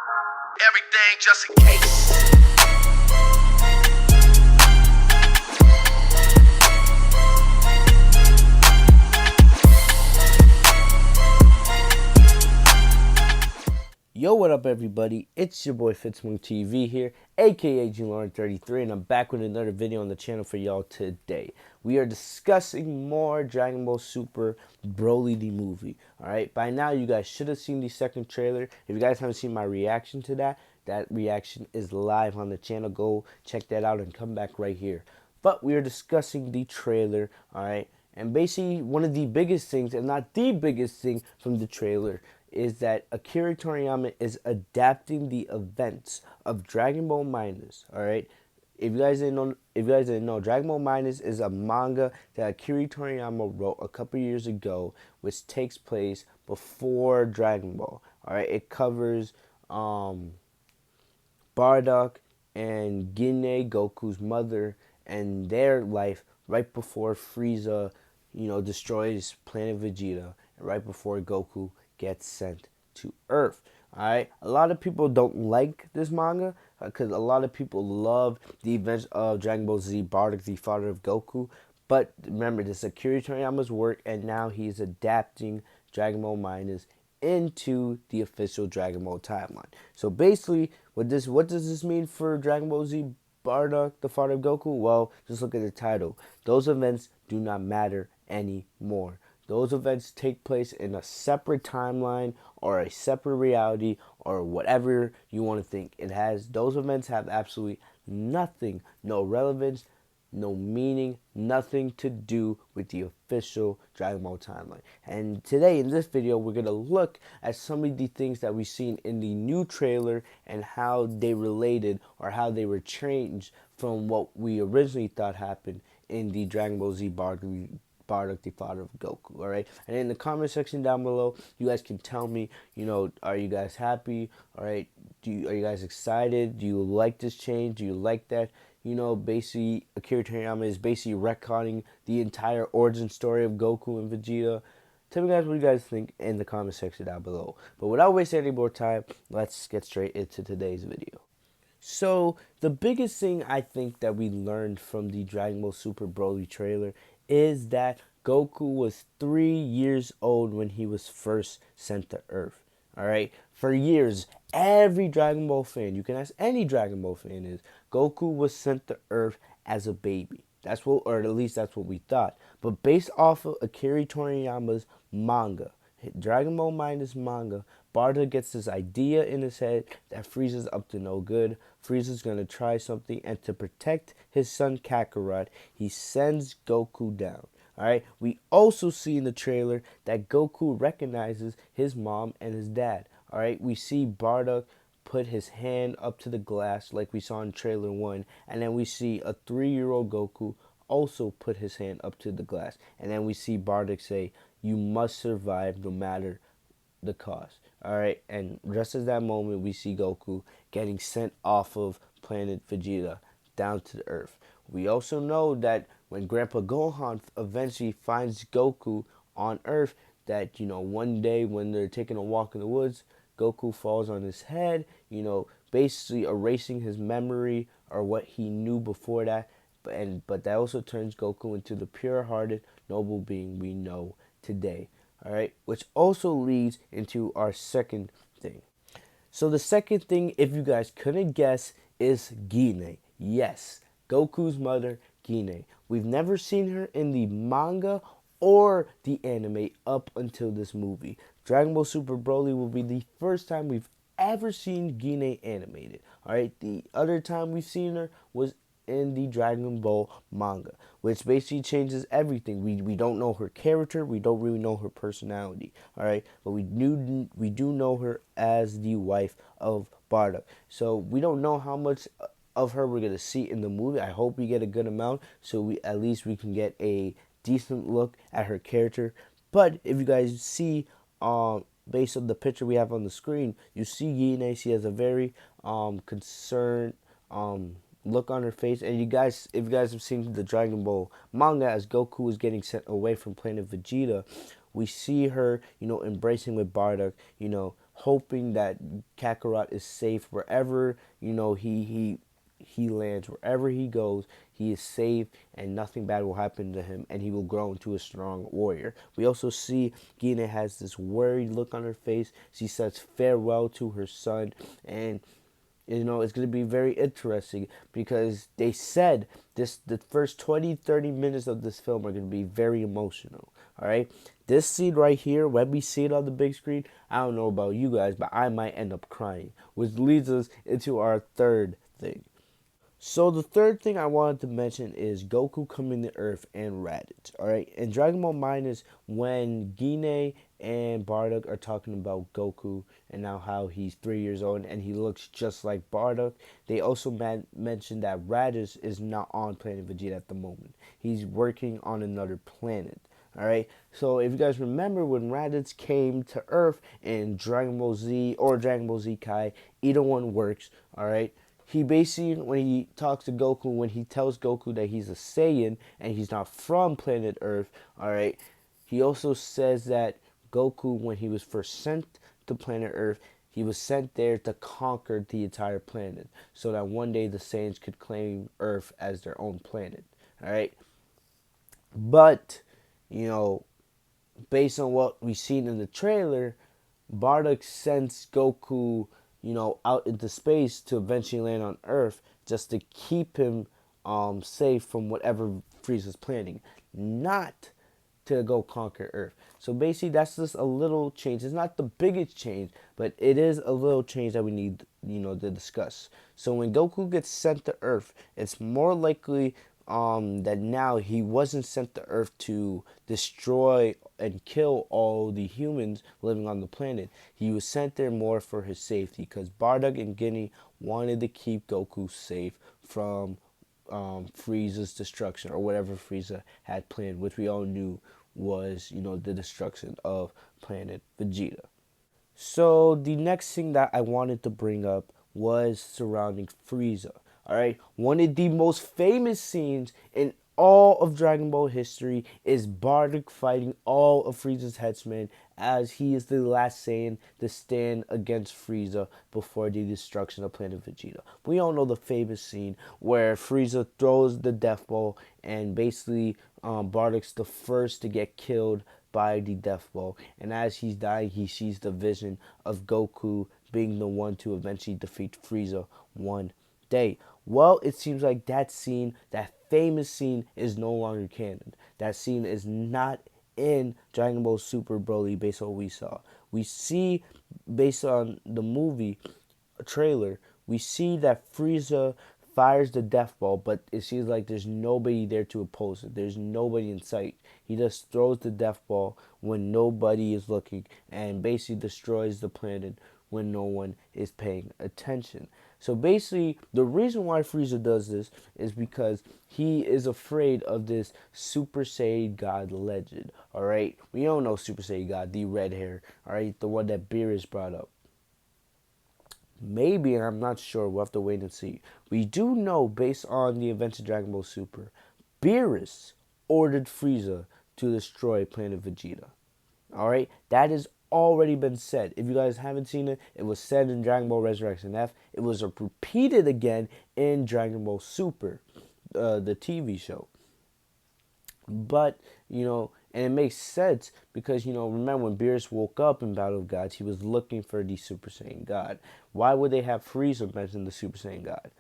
Everything just in case. Yo, what up everybody? It's your boy Fitzmoon TV here, aka GLauren33, and I'm back with another video on the channel for y'all today. We are discussing more Dragon Ball Super Broly the movie. Alright, by now you guys should have seen the second trailer. If you guys haven't seen my reaction to that reaction is live on the channel. Go check that out and come back right here. But we are discussing the trailer, alright? And basically one of the biggest things, and not the biggest thing from the trailer, is that Akira Toriyama is adapting the events of Dragon Ball Minus. All right, if you guys didn't know, Dragon Ball Minus is a manga that Akira Toriyama wrote a couple years ago, which takes place before Dragon Ball. All right, it covers Bardock and Gine, Goku's mother, and their life right before Frieza, destroys planet Vegeta, and right before Goku gets sent to Earth. Alright, a lot of people don't like this manga because a lot of people love the events of Dragon Ball Z, Bardock, the father of Goku. But remember, this is Akira Toriyama's work, and now he's adapting Dragon Ball Minus into the official Dragon Ball timeline. So basically, what does this mean for Dragon Ball Z, Bardock, the father of Goku? Well, just look at the title. Those events do not matter anymore. Those events take place in a separate timeline or a separate reality or whatever you want to think. Those events have absolutely nothing, no relevance, no meaning, nothing to do with the official Dragon Ball timeline. And today in this video, we're going to look at some of the things that we've seen in the new trailer and how they related or how they were changed from what we originally thought happened in the Dragon Ball Z Bardock, the father of Goku. All right, and in the comment section down below, you guys can tell me, are you guys happy? All right, are you guys excited? Do you like this change? Do you like that? Basically, Akira Toriyama is basically retconning the entire origin story of Goku and Vegeta. Tell me guys what you guys think in the comment section down below. But without wasting any more time, let's get straight into today's video. So, the biggest thing I think that we learned from the Dragon Ball Super Broly trailer is that Goku was 3 years old when he was first sent to Earth. Alright? For years, every Dragon Ball fan, you can ask any Dragon Ball fan, is Goku was sent to Earth as a baby. Or at least that's what we thought. But based off of Akira Toriyama's manga, Dragon Ball Minus manga, Bardock gets this idea in his head that Frieza's up to no good. Frieza's going to try something, and to protect his son Kakarot, he sends Goku down. Alright, we also see in the trailer that Goku recognizes his mom and his dad. Alright, we see Bardock put his hand up to the glass like we saw in trailer 1, and then we see a 3-year-old Goku also put his hand up to the glass, and then we see Bardock say, "You must survive no matter the cost." Alright, and just at that moment, we see Goku getting sent off of planet Vegeta down to the Earth. We also know that when Grandpa Gohan eventually finds Goku on Earth, that, one day when they're taking a walk in the woods, Goku falls on his head, basically erasing his memory or what he knew before that. But that also turns Goku into the pure-hearted, noble being we know today. Alright, which also leads into our second thing. So the second thing, if you guys couldn't guess, is Gine. Yes, Goku's mother, Gine. We've never seen her in the manga or the anime up until this movie. Dragon Ball Super Broly will be the first time we've ever seen Gine animated. Alright, the other time we've seen her was in the Dragon Ball manga, which basically changes everything. We don't know her character, we don't really know her personality, all right, but we do know her as the wife of Bardock. So we don't know how much of her we're gonna see in the movie. I hope we get a good amount, so we can get a decent look at her character. But if you guys see, based on the picture we have on the screen, you see Gine. She has a very concerned look on her face. And if you guys have seen the Dragon Ball manga, as Goku is getting sent away from planet Vegeta, we see her, embracing with Bardock, hoping that Kakarot is safe wherever he lands, wherever he goes. He is safe, and nothing bad will happen to him, and he will grow into a strong warrior. We also see Gina has this worried look on her face. She says farewell to her son, and it's going to be very interesting because they said the first 20-30 minutes of this film are going to be very emotional. All right, this scene right here, when we see it on the big screen, I don't know about you guys, but I might end up crying, which leads us into our third thing. So the third thing I wanted to mention is Goku coming to Earth and Raditz. All right, in Dragon Ball Minus, when Gine and Bardock are talking about Goku and now how he's 3 years old and he looks just like Bardock, they also mentioned that Raditz is not on planet Vegeta at the moment. He's working on another planet. All right, so if you guys remember when Raditz came to Earth in Dragon Ball Z or Dragon Ball Z Kai, either one works. All right. He basically, when he talks to Goku, when he tells Goku that he's a Saiyan and he's not from planet Earth, all right, he also says that Goku, when he was first sent to planet Earth, he was sent there to conquer the entire planet so that one day the Saiyans could claim Earth as their own planet, all right? But, you know, based on what we've seen in the trailer, Bardock sends Goku, out into space to eventually land on Earth just to keep him safe from whatever Frieza's planning, not to go conquer Earth. So basically, that's just a little change. It's not the biggest change, but it is a little change that we need, to discuss. So when Goku gets sent to Earth, it's more likely that now he wasn't sent to Earth to destroy and kill all the humans living on the planet. He was sent there more for his safety because Bardock and Guinea wanted to keep Goku safe from Frieza's destruction or whatever Frieza had planned, which we all knew was, the destruction of planet Vegeta. So the next thing that I wanted to bring up was surrounding Frieza. All right, one of the most famous scenes in all of Dragon Ball history is Bardock fighting all of Frieza's henchmen as he is the last Saiyan to stand against Frieza before the destruction of planet Vegeta. We all know the famous scene where Frieza throws the Death Ball and basically Bardock's the first to get killed by the Death Ball, and as he's dying he sees the vision of Goku being the one to eventually defeat Frieza one day. Well, it seems like that scene, that famous scene, is no longer canon. That scene is not in Dragon Ball Super Broly based on what we saw. We see, based on the movie trailer, we see that Frieza fires the Death Ball, but it seems like there's nobody there to oppose it. There's nobody in sight. He just throws the Death Ball when nobody is looking and basically destroys the planet when no one is paying attention. So basically, the reason why Frieza does this is because he is afraid of this Super Saiyan God legend, alright? We don't know Super Saiyan God, the red hair, alright? The one that Beerus brought up. Maybe, and I'm not sure, we'll have to wait and see. We do know, based on the events of Dragon Ball Super, Beerus ordered Frieza to destroy Planet Vegeta. Alright? That is already been said. If you guys haven't seen it, it was said in Dragon Ball Resurrection F. It was repeated again in Dragon Ball Super, the TV show. But, and it makes sense because, remember when Beerus woke up in Battle of Gods, he was looking for the Super Saiyan God. Why would they have Frieza mention the Super Saiyan God?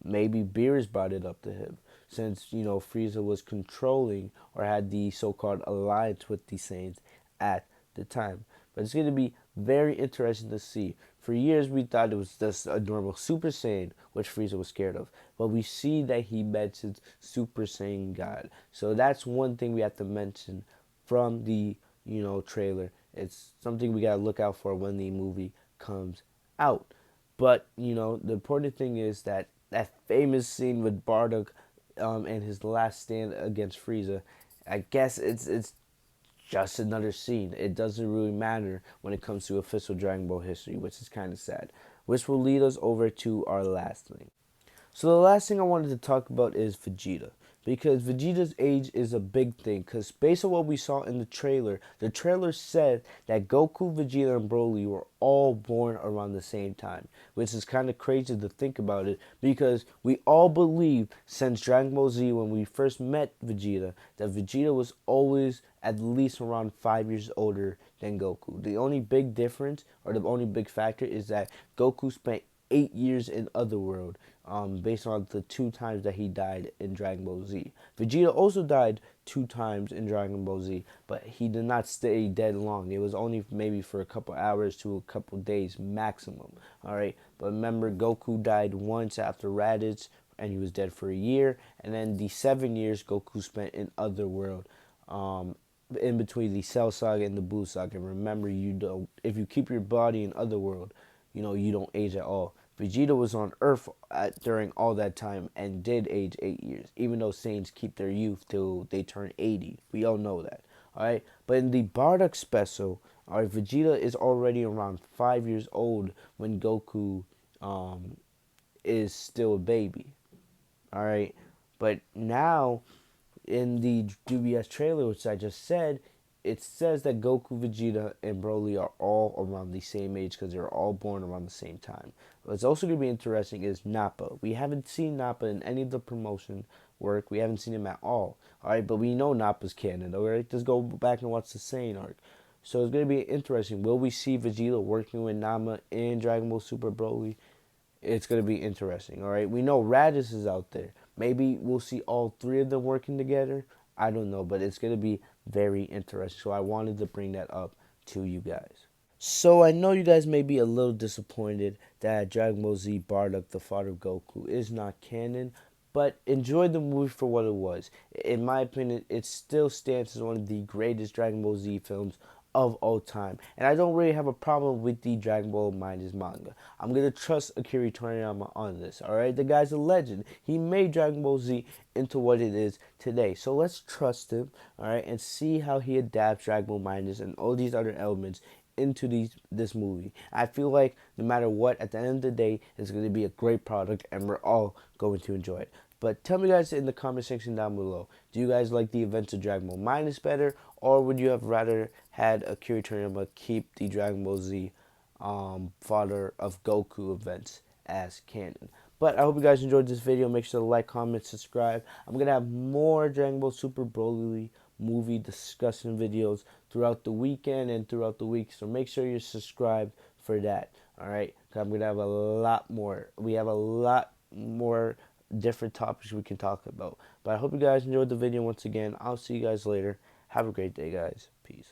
Maybe Beerus brought it up to him since, Frieza was controlling or had the so-called alliance with the Saiyans at the time. But it's going to be very interesting to see. For years, we thought it was just a normal Super Saiyan, which Frieza was scared of. But we see that he mentions Super Saiyan God. So that's one thing we have to mention from the, trailer. It's something we got to look out for when the movie comes out. But, the important thing is that famous scene with Bardock and his last stand against Frieza, I guess it's just another scene. It doesn't really matter when it comes to official Dragon Ball history, which is kind of sad. Which will lead us over to our last thing. So the last thing I wanted to talk about is Vegeta. because Vegeta's age is a big thing. Because based on what we saw in the trailer said that Goku, Vegeta, and Broly were all born around the same time, which is kind of crazy to think about it. Because we all believe since Dragon Ball Z, when we first met Vegeta, that Vegeta was always at least around 5 years older than Goku. The only big difference, or the only big factor, is that Goku spent 8 years in Otherworld, based on the 2 times that he died in Dragon Ball Z. Vegeta also died 2 times in Dragon Ball Z, but he did not stay dead long. It was only maybe for a couple hours to a couple days maximum. All right, but remember, Goku died once after Raditz, and he was dead for a year. And then the 7 years Goku spent in Otherworld, in between the Cell Saga and the Buu Saga. And remember, you don't, if you keep your body in Otherworld, you don't age at all. Vegeta was on Earth during all that time and did age 8 years, even though Saiyans keep their youth till they turn 80. We all know that. All right, but in the Bardock special, all right, Vegeta is already around 5 years old when Goku is still a baby. All right, but now in the DBS trailer, which I just said, it says that Goku, Vegeta, and Broly are all around the same age because they're all born around the same time. What's also going to be interesting is Nappa. We haven't seen Nappa in any of the promotion work. We haven't seen him at all. All right, but we know Nappa's canon. All right, just go back and watch the Saiyan arc. So it's going to be interesting. Will we see Vegeta working with Nama in Dragon Ball Super Broly? It's going to be interesting. All right, we know Raditz is out there. Maybe we'll see all three of them working together. I don't know, but it's going to be very interesting. So I wanted to bring that up to you guys. So I know you guys may be a little disappointed that Dragon Ball Z Bardock, the father of Goku, is not canon, but enjoy the movie for what it was. In my opinion, it still stands as one of the greatest Dragon Ball Z films of all time. And I don't really have a problem with the Dragon Ball minus manga. I'm going to trust Akira Toriyama on this, alright? The guy's a legend. He made Dragon Ball Z into what it is today. So let's trust him, alright, and see how he adapts Dragon Ball minus and all these other elements into this movie. I feel like no matter what, at the end of the day, it's going to be a great product and we're all going to enjoy it. But tell me guys in the comment section down below, do you guys like the events of Dragon Ball minus better, or would you have rather had Akira Toriyama keep the Dragon Ball Z father of Goku events as canon? But I hope you guys enjoyed this video. Make sure to like, comment, subscribe. I'm going to have more Dragon Ball Super Broly movie discussion videos throughout the weekend and throughout the week. So make sure you're subscribed for that. Alright? I'm going to have a lot more. We have a lot more different topics we can talk about. But I hope you guys enjoyed the video once again. I'll see you guys later. Have a great day, guys.